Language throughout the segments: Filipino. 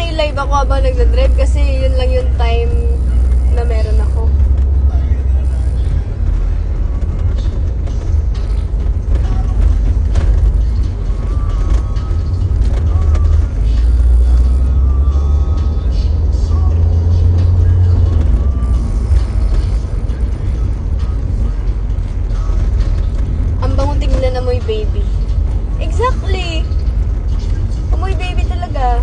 sana yung live ako habang nagdadrive kasi yun lang yung time na meron ako. Ang bango tingnan na mo'y baby. Exactly! Amoy baby talaga.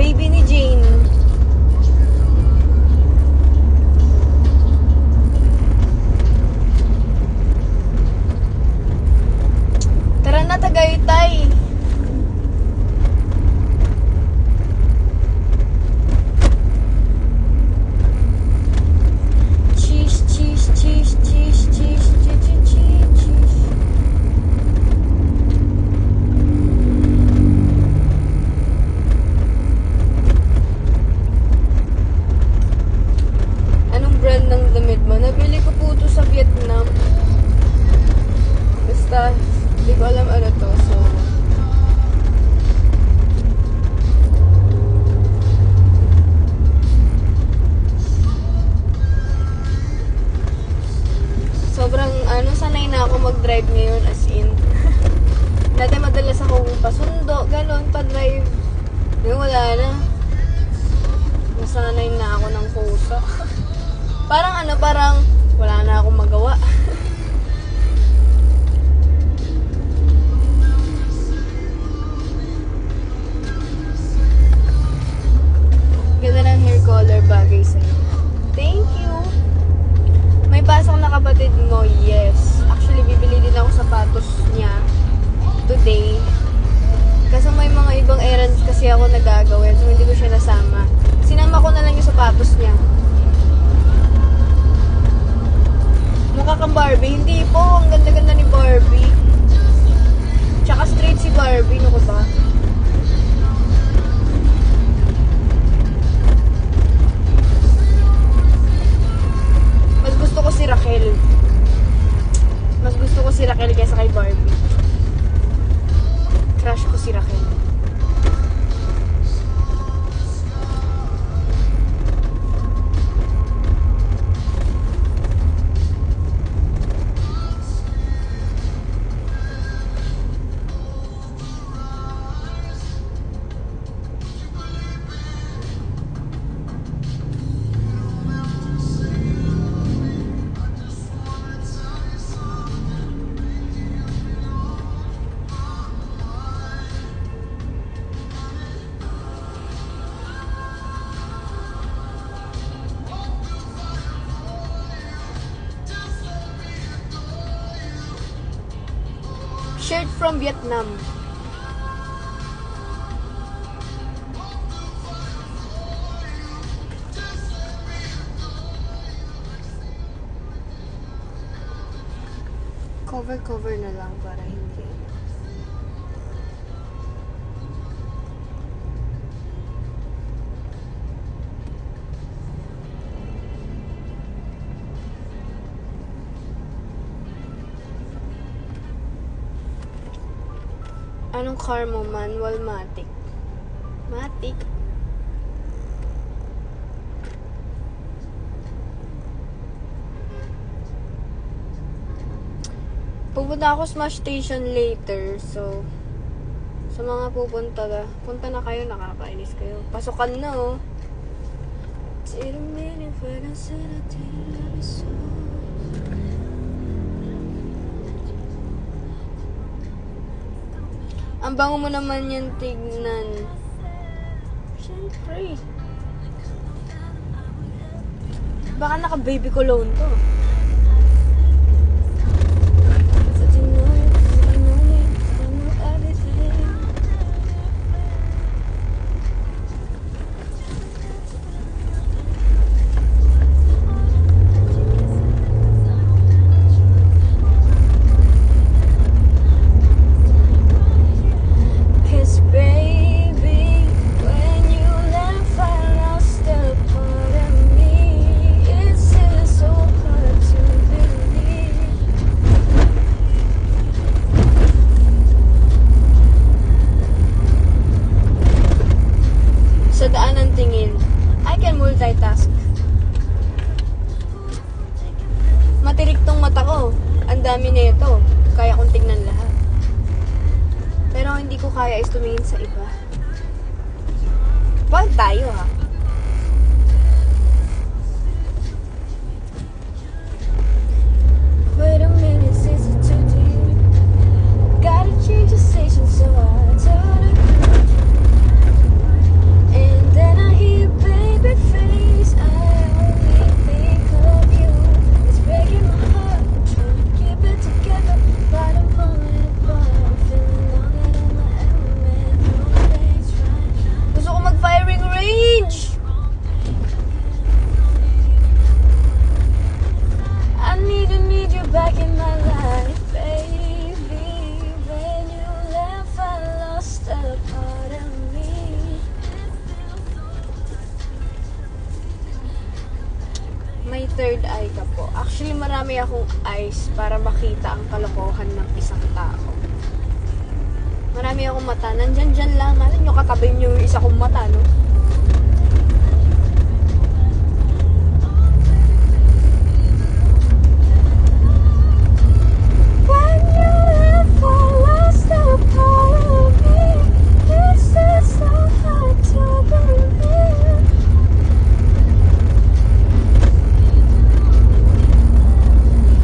Baby ni Jane. Tara na, Tagaytay. Cheese, cheese, cheese, cheese, cheese, cheese, cheese, cheese. Anong brand ng damit mo? Nabili ko po ito sa Vietnam. Basta, hindi ko alam ano to. So, sobrang sanay na ako mag-drive ngayon as in. Dati madalas akong pasundo, galon, pa-drive. Ngayon wala na. Nasanay na ako ng kusa. Parang wala na akong magawa. Ganda ng hair color, bagay sa'yo. Thank you! May pasok na kapatid mo, yes. Actually, bibili din ako sapatos niya today. Kasi may mga ibang errands kasi ako nagagawin, so hindi ko siya nasama. Sinama ko na lang yung sapatos niya. Mukha kang Barbie. Hindi po, ang ganda-ganda ni Barbie. Tsaka straight si Barbie, ano ko ba? Mas gusto ko si Raquel. Mas gusto ko si Raquel kaysa kay Barbie. Crush ko si Raquel. Shirt from Vietnam. Cover na lang para hindi. Anong car mo? Manual, matic? Matic. Pupunta ako Smash Station later. So, sa mga punta na kayo, nakakainis kayo. Pasukan na, oh. Ang bango mo naman yan tignan. Siyempre. Baka naka-baby cologne to. Still part of me. It's so hard to kaya is tumingin sa iba. Wag tayo ha. Wait a minute, since it's too deep. Gotta change the station, so I turn it. And then I hear baby face. I only think of you. It's breaking my heart. I'm trying to keep it together, but I'm falling apart. Feeling long out of my element. No place right. Gusto ko mag-firing range. I need you back in my life, baby. When you left, I lost a part of me. May third eye ka po. Actually, marami akong eyes para makita ang kalokohan ng isang tao. Marami akong mata. Nandyan lang. Alam nyo, katabi nyo yung isa kong mata, no? When you left, I lost a part of me. This is so hard to believe.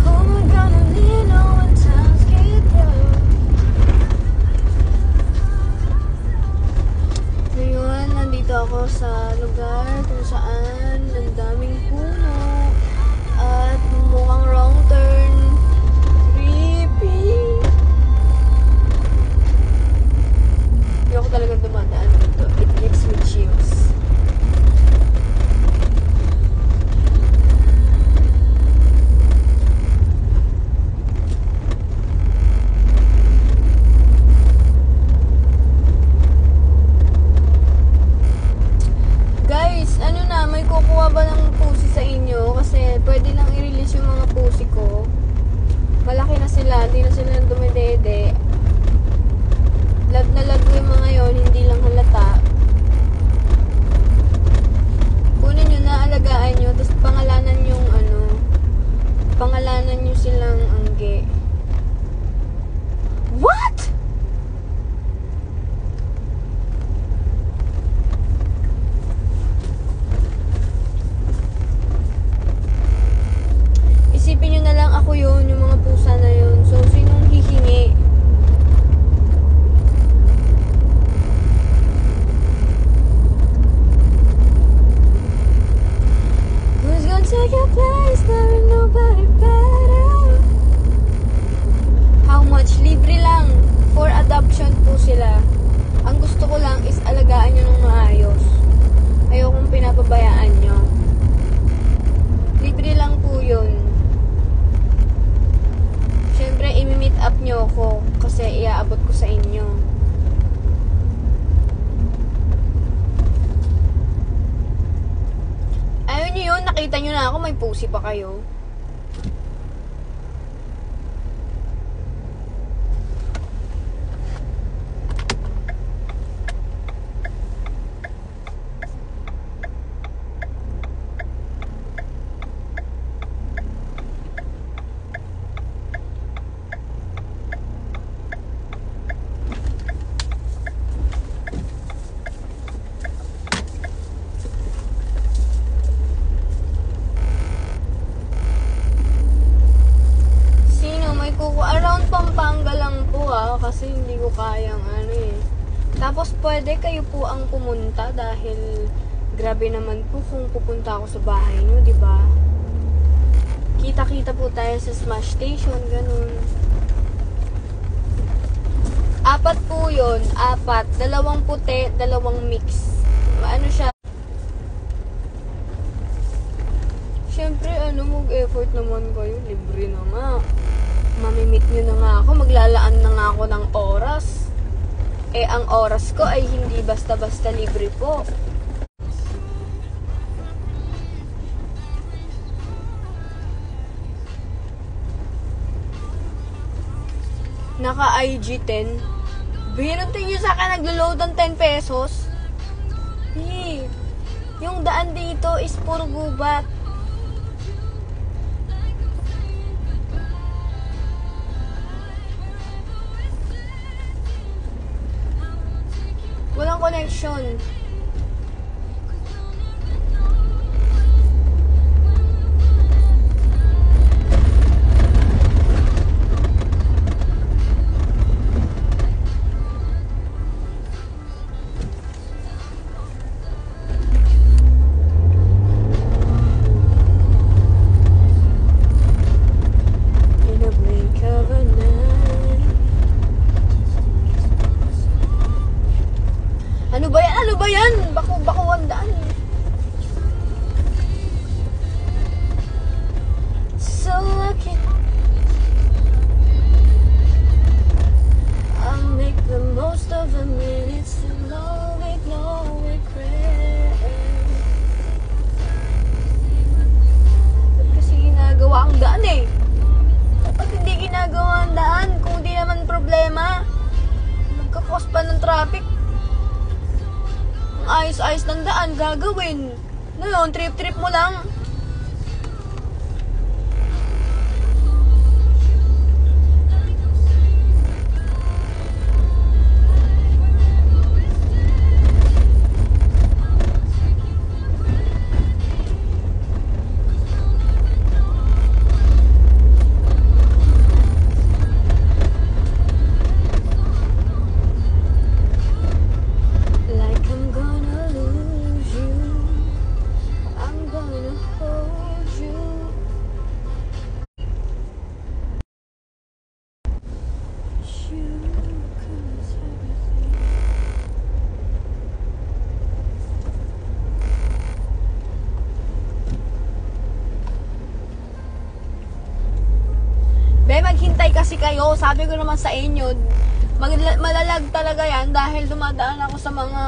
Who am I gonna lean on when times get rough? Ngayon, nandito ako sa lugar kung saan ang daming puno at mukhang wrong turn. Creepy. Hindi ako talagang dumadaan dito. It gives me chills. Guys, ano na, may kukuha ba ng pusi sa inyo? Kasi pwede lang i-release yung mga pusi ko. Malaki na sila, hindi na sila dumidede. Lag na lag yung mga yon, hindi lang halata. Kunin nyo na, alagaan nyo, tapos pangalanan yung pangalanan nyo silang angge. What? Isipin nyo na lang ako yun, yung mga pusa na yun. So, sinong hihingi? Who's gonna take your place? There ain't nobody better. How much? Libre lang. For adoption po sila. Ang gusto ko lang is alagaan nyo ng maayos. Ayokong pinapabayaan nyo. Libre lang po yun. Siyempre, imi-meet up nyo ako kasi iaabot ko sa inyo. Ayun nyo yun, nakita nyo na ako, may pusi pa kayo. Around Pampanga lang po kasi hindi ko kayang Tapos pwede kayo po ang pumunta dahil grabe naman po kung pupunta ako sa bahay nyo, di ba? Kita-kita po tayo sa Smash Station, ganun. 4 po yun, 4. 2 puti, 2 mix. Ano siya? Siyempre, mag-effort naman kayo. Libre na nga. Mamimit nyo na nga ako. Maglalaan na nga ako ng oras. Ang oras ko ay hindi basta-basta libre po. Naka-IG 10. Binuntin nyo sa akin, naglo-load ng 10 pesos. Yung daan dito is puro gubat. connection. Ano ba yan? Bako ang daan. So I can I'll make the most of the minutes to know it, no regret. Ba't kasi ginagawa ang daan eh? Dapat hindi ginagawa ang daan kung di naman problema. Nagkakos pa ng traffic. Ayos-ayos ng daan, gagawin. Ngayon, trip-trip mo lang. Maghintay kasi kayo. Sabi ko naman sa inyo, malalag talaga yan dahil dumadaan ako sa mga